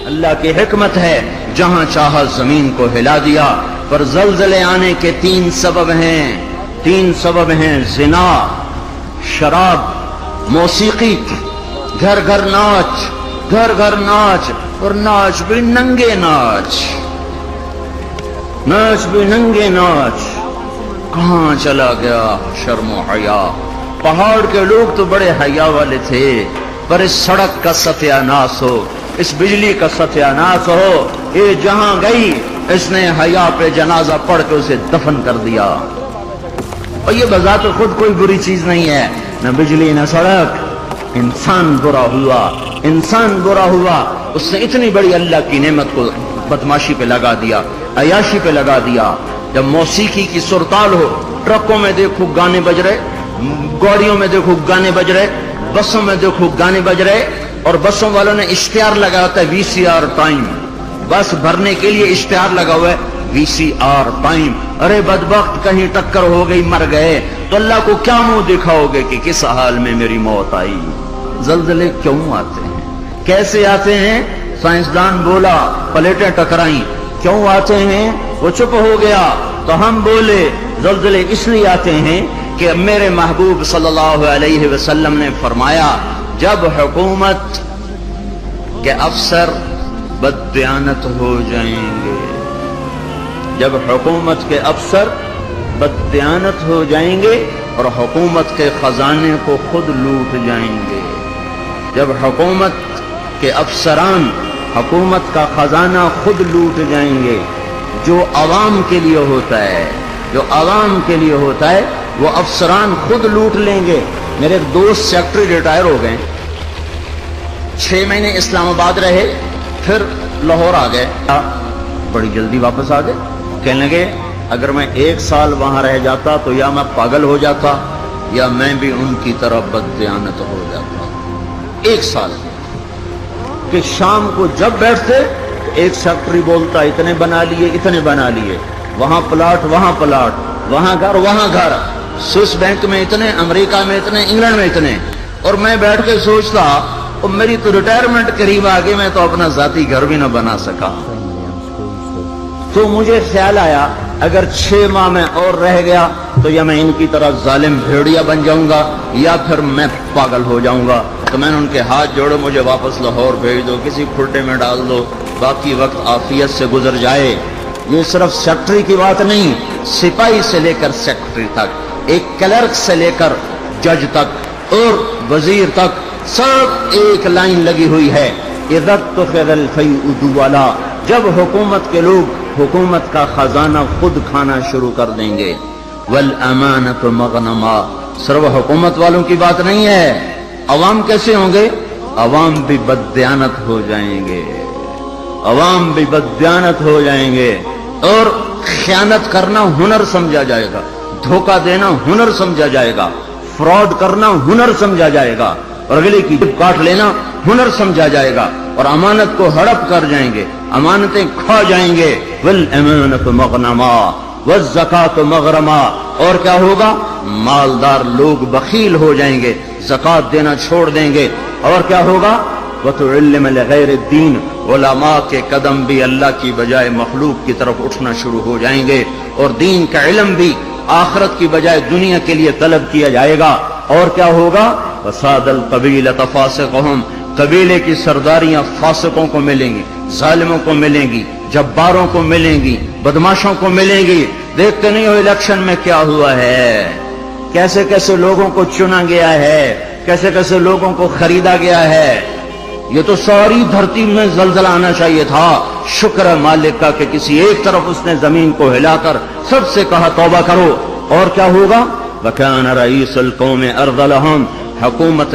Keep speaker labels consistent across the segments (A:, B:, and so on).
A: اللہ کی حکمت ہے، جہاں چاہا زمین کو ہلا دیا۔ پر زلزلے آنے کے تین سبب ہیں، زنا، شراب، موسیقی، گھر گھر ناچ، اور ناچ بھی ننگے ناچ، کہاں چلا گیا شرم و حیا؟ پہاڑ کے لوگ تو بڑے حیا والے تھے، پر اس سڑک کا ستیہ ناس ہو، اس بجلی کا ستیہ ناس ہو، یہ جہاں گئی اس نے حیا پہ جنازہ پڑھ کے اسے دفن کر دیا۔ اور یہ بذات خود کوئی بری چیز نہیں ہے، نہ بجلی نہ سڑک، انسان برا ہوا، اس نے اتنی بڑی اللہ کی نعمت کو بدماشی پہ لگا دیا، عیاشی پہ لگا دیا۔ جب موسیقی کی سرتال ہو، ٹرکوں میں دیکھو گانے بج رہے، گاڑیوں میں دیکھو گانے بج رہے، بسوں میں دیکھو گانے بج رہے، اور بسوں والوں نے اشتہار لگا ہوتا ہے VCR ٹائم، بس بھرنے کے لیے اشتہار لگا ہوا ہے VCR ٹائم۔ ارے بدبخت، کہیں ٹکر ہو گئی، مر گئے تو اللہ کو کیا منہ دکھاؤ گے کہ کس حال میں میری موت آئی؟ زلزلے کیوں آتے ہیں؟ کیسے آتے ہیں؟ سائنسدان بولا پلیٹیں ٹکرائیں۔ کیوں آتے ہیں؟ وہ چپ ہو گیا تو ہم بولے زلزلے اس لیے آتے ہیں کہ میرے محبوب صلی اللہ علیہ وسلم نے فرمایا، جب حکومت کے افسر بددیانت ہو جائیں گے، جب حکومت کے افسر بددیانت ہو جائیں گے اور حکومت کے خزانے کو خود لوٹ جائیں گے، جب حکومت کے افسران حکومت کا خزانہ خود لوٹ جائیں گے، جو عوام کے لیے ہوتا ہے وہ افسران خود لوٹ لیں گے۔ میرے ایک دوست سیکٹری ریٹائر ہو گئے، 6 مہینے اسلام آباد رہے، پھر لاہور آ گئے، بڑی جلدی واپس آ گئے۔ کہنے لگے اگر میں 1 سال وہاں رہ جاتا تو یا میں پاگل ہو جاتا یا میں بھی ان کی طرح بددیانت ہو جاتا۔ 1 سال کہ شام کو جب بیٹھتے ایک سیکٹری بولتا اتنے بنا لیے، وہاں پلاٹ، وہاں گھر، سوئس بینک میں اتنے، امریکہ میں اتنے، انگلینڈ میں اتنے، اور میں بیٹھ کے سوچتا اور میری تو ریٹائرمنٹ قریب آ گئی، میں تو اپنا ذاتی گھر بھی نہ بنا سکا۔ تو مجھے خیال آیا اگر 6 ماہ میں اور رہ گیا تو یا میں ان کی طرح ظالم بھیڑیا بن جاؤں گا یا پھر میں پاگل ہو جاؤں گا۔ تو میں نے ان کے ہاتھ جوڑے، مجھے واپس لاہور بھیج دو، کسی کھلٹے میں ڈال دو، باقی وقت عافیت سے گزر جائے۔ یہ صرف سیکٹری کی بات نہیں، سپاہی سے لے کر سیکٹری تک، ایک کلرک سے لے کر جج تک اور وزیر تک، سب ایک لائن لگی ہوئی ہے، اذا اتخذ الفیء دولا، جب حکومت کے لوگ حکومت کا خزانہ خود کھانا شروع کر دیں گے۔ والامانۃ مغنما، صرف حکومت والوں کی بات نہیں ہے، عوام کیسے ہوں گے؟ عوام بھی بددیانت ہو جائیں گے، اور خیانت کرنا ہنر سمجھا جائے گا، دھوکہ دینا ہنر سمجھا جائے گا، فراڈ کرنا ہنر سمجھا جائے گا، اور اگلے کی جیب کاٹ لینا ہنر سمجھا جائے گا، اور امانت کو ہڑپ کر جائیں گے، امانتیں کھا جائیں گے۔ والامانۃ مغنما والزکاۃ مغرما، اور کیا ہوگا؟ مالدار لوگ بخیل ہو جائیں گے، زکات دینا چھوڑ دیں گے، اور کیا ہوگا؟ وتعلم لغیر الدین، علماء کے قدم بھی اللہ کی بجائے مخلوق کی طرف اٹھنا شروع ہو جائیں گے، اور دین کا علم بھی آخرت کی بجائے دنیا کے لیے طلب کیا جائے گا، اور کیا ہوگا؟ وساد القبیلۃ فاسقہم، قبیلے کی سرداریاں فاسقوں کو ملیں گی، ظالموں کو ملیں گی، جباروں کو ملیں گی، بدماشوں کو ملیں گی۔ دیکھتے نہیں ہو الیکشن میں کیا ہوا ہے، کیسے کیسے لوگوں کو چنا گیا ہے، کیسے کیسے لوگوں کو خریدا گیا ہے۔ یہ تو ساری دھرتی میں زلزلہ آنا چاہیے تھا، شکر ہے مالک کا کہ کسی ایک طرف اس نے زمین کو ہلا کر سب سے کہا توبہ کرو، اور کیا ہوگا؟ وَكَانَ رَئِيسُ الْقَوْمِ أَرْذَلَهُمْ، حکومت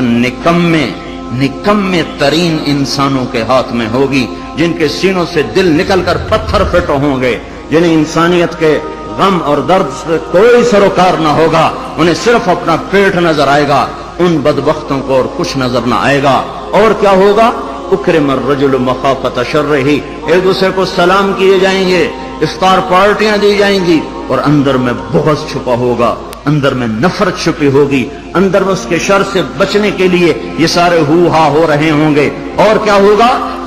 A: نکمے ترین انسانوں کے ہاتھ میں ہوگی، جن کے سینوں سے دل نکل کر پتھر پھٹ ہوں گے، جنہیں انسانیت کے غم اور درد سے کوئی سروکار نہ ہوگا، انہیں صرف اپنا پیٹ نظر آئے گا، ان بدبختوں کو اور کچھ نظر نہ آئے گا۔ اور کیا ہوگا؟ اکرم الرجل مخافۃ شرہ، ایک دوسرے کو سلام کیے جائیں گے، افطار پارٹیاں دی جائیں گی، اور اندر میں بغض چھپا ہوگا، اندر میں نفرت چھپی ہوگی، اندر میں اس کے شر سے بچنے کے لیے یہ سارے ہو ہا ہو رہے ہوں گے۔ اور کیا ہوگا؟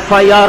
A: FIR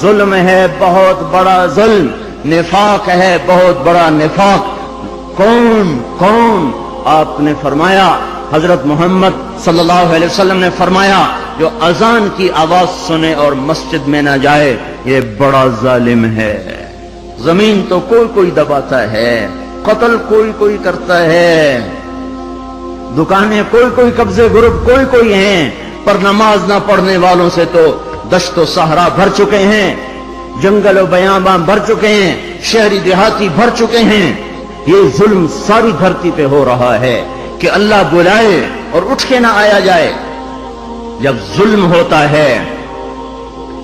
A: ظلم ہے بہت بڑا ظلم، نفاق ہے بہت بڑا نفاق۔ کون کون؟ آپ نے فرمایا، حضرت محمد صلی اللہ علیہ وسلم نے فرمایا، جو اذان کی آواز سنے اور مسجد میں نہ جائے یہ بڑا ظالم ہے۔ زمین تو کوئی کوئی دباتا ہے، قتل کوئی کوئی کرتا ہے، دکانیں کوئی کوئی، قبضے گروپ کوئی کوئی ہیں، پر نماز نہ پڑھنے والوں سے تو دشت و صحرا بھر چکے ہیں، جنگل و بیاباں بھر چکے ہیں، شہری دیہاتی بھر چکے ہیں۔ یہ ظلم ساری دھرتی پہ ہو رہا ہے کہ اللہ بلائے اور اٹھ کے نہ آیا جائے۔ جب ظلم ہوتا ہے،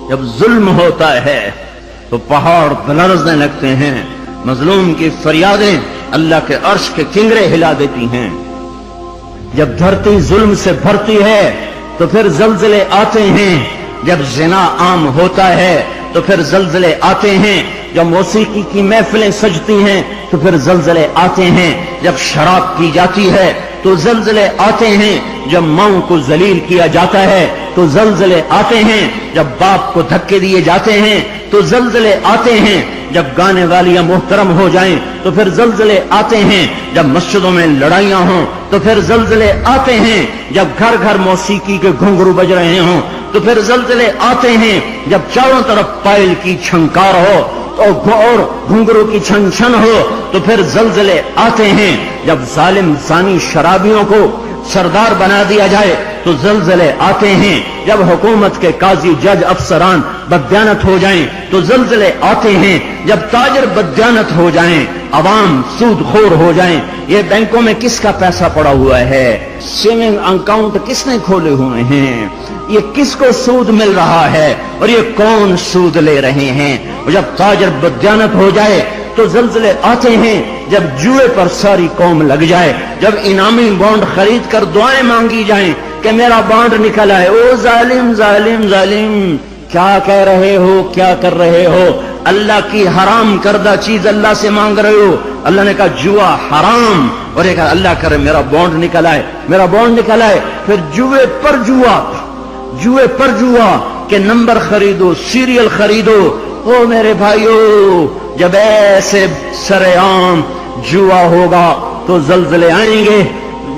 A: جب ظلم ہوتا ہے تو پہاڑ لرزنے لگتے ہیں، مظلوم کی فریادیں اللہ کے عرش کے کنگرے ہلا دیتی ہیں۔ جب دھرتی ظلم سے بھرتی ہے تو پھر زلزلے آتے ہیں، جب زنا عام ہوتا ہے تو پھر زلزلے آتے ہیں، جب موسیقی کی محفلیں سجتی ہیں تو پھر زلزلے آتے ہیں، جب شراب پی جاتی ہے تو زلزلے آتے ہیں، جب ماؤں کو ذلیل کیا جاتا ہے تو زلزلے آتے ہیں، جب باپ کو دھکے دیے جاتے ہیں تو زلزلے آتے ہیں، جب گانے والیاں محترم ہو جائیں تو پھر زلزلے آتے ہیں، جب مسجدوں میں لڑائیاں ہوں تو پھر زلزلے آتے ہیں، جب گھر گھر موسیقی کے گھنگرو بج رہے ہوں تو پھر زلزلے آتے ہیں، جب چاروں طرف پائل کی چھنکار ہو اور گھنگرو کی چھن چھن ہو تو پھر زلزلے آتے ہیں، جب ظالم زانی شرابیوں کو سردار بنا دیا جائے تو زلزلے آتے ہیں، جب حکومت کے قاضی جج افسران بددیانت ہو جائیں تو زلزلے آتے ہیں، جب تاجر بددیانت ہو جائیں، عوام سود خور ہو جائیں۔ یہ بینکوں میں کس کا پیسہ پڑا ہوا ہے؟ سیونگ اکاؤنٹ کس نے کھولے ہوئے ہیں؟ یہ کس کو سود مل رہا ہے اور یہ کون سود لے رہے ہیں؟ اور جب تاجر بددیانت ہو جائے تو زلزلے آتے ہیں، جب جوئے پر ساری قوم لگ جائے، جب انعامی بانڈ خرید کر دعائیں مانگی جائیں کہ میرا بانڈ نکل آئے۔ او ظالم ظالم ظالم، کیا کہہ رہے ہو، کیا کر رہے ہو؟ اللہ کی حرام کردہ چیز اللہ سے مانگ رہے ہو۔ اللہ نے کہا جوا حرام، اور یہ کہا اللہ کرے میرا بانڈ نکل آئے، میرا بانڈ نکل آئے۔ پھر جوئے پر جوا، جوئے پر جوا کہ نمبر خریدو، سیریل خریدو۔ او میرے بھائیو، جب ایسے سرے عام جوا ہوگا تو زلزلے آئیں گے،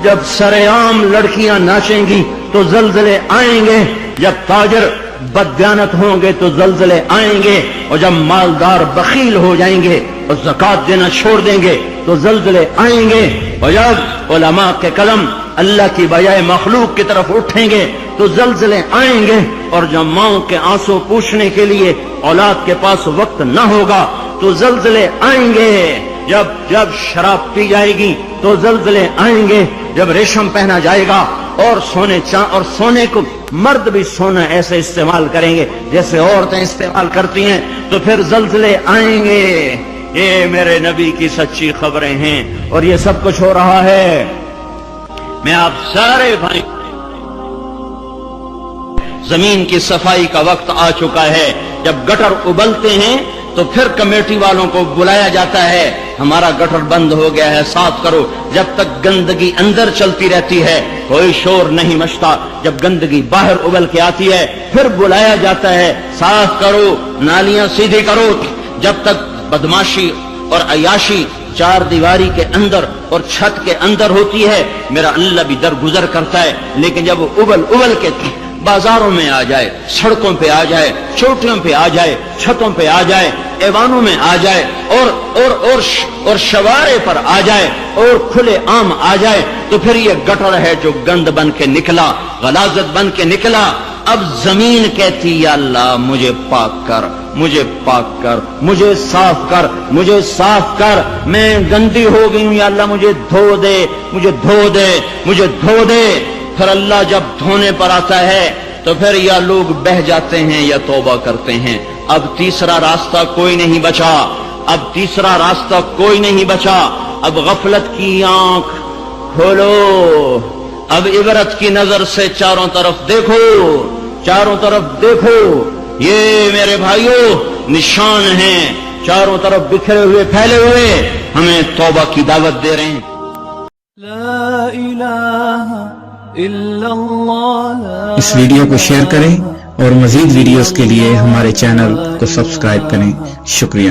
A: جب سرے عام لڑکیاں ناچیں گی تو زلزلے آئیں گے، جب تاجر بددیانت ہوں گے تو زلزلے آئیں گے، اور جب مالدار بخیل ہو جائیں گے اور زکوٰۃ دینا چھوڑ دیں گے تو زلزلے آئیں گے، اور جب علماء کے قلم اللہ کی بجائے مخلوق کی طرف اٹھیں گے تو زلزلے آئیں گے، اور جب ماؤں کے آنسو پوچھنے کے لیے اولاد کے پاس وقت نہ ہوگا تو زلزلے آئیں گے، جب شراب پی جائے گی تو زلزلے آئیں گے، جب ریشم پہنا جائے گا اور سونے کو مرد بھی سونا ایسے استعمال کریں گے جیسے عورتیں استعمال کرتی ہیں تو پھر زلزلے آئیں گے۔ یہ میرے نبی کی سچی خبریں ہیں اور یہ سب کچھ ہو رہا ہے۔ میں آپ سارے بھائی، زمین کی صفائی کا وقت آ چکا ہے۔ جب گٹر ابلتے ہیں تو پھر کمیٹی والوں کو بلایا جاتا ہے، ہمارا گٹر بند ہو گیا ہے، صاف کرو۔ جب تک گندگی اندر چلتی رہتی ہے کوئی شور نہیں مچتا، جب گندگی باہر ابل کے آتی ہے پھر بلایا جاتا ہے، صاف کرو، نالیاں سیدھی کرو۔ جب تک بدماشی اور عیاشی چار دیواری کے اندر اور چھت کے اندر ہوتی ہے میرا اللہ بھی درگزر کرتا ہے، لیکن جب وہ ابل کے بازاروں میں آ جائے، سڑکوں پہ آ جائے، چوٹیوں پہ آ جائے، چھتوں پہ آ جائے، ایوانوں میں آ جائے، اور شوارے پر آ جائے اور کھلے عام آ جائے تو پھر یہ گٹر ہے جو گند بن کے نکلا، غلاظت بن کے نکلا۔ اب زمین کہتی یا اللہ مجھے پاک کر، مجھے پاک کر، مجھے صاف کر، مجھے صاف کر، میں گندی ہو گئی ہوں، یا اللہ مجھے دھو دے، مجھے دھو دے، مجھے دھو دے۔ پھر اللہ جب دھونے پر آتا ہے تو پھر یا لوگ بہہ جاتے ہیں یا توبہ کرتے ہیں۔ اب تیسرا راستہ کوئی نہیں بچا، اب تیسرا راستہ کوئی نہیں بچا۔ اب غفلت کی آنکھ کھولو، اب عبرت کی نظر سے چاروں طرف دیکھو، چاروں طرف دیکھو۔ یہ میرے بھائیوں نشان ہیں، چاروں طرف بکھرے ہوئے پھیلے ہوئے، ہمیں توبہ کی دعوت دے رہے ہیں۔
B: اس ویڈیو کو شیئر کریں اور مزید ویڈیوز کے لیے ہمارے چینل کو سبسکرائب کریں. شکریہ.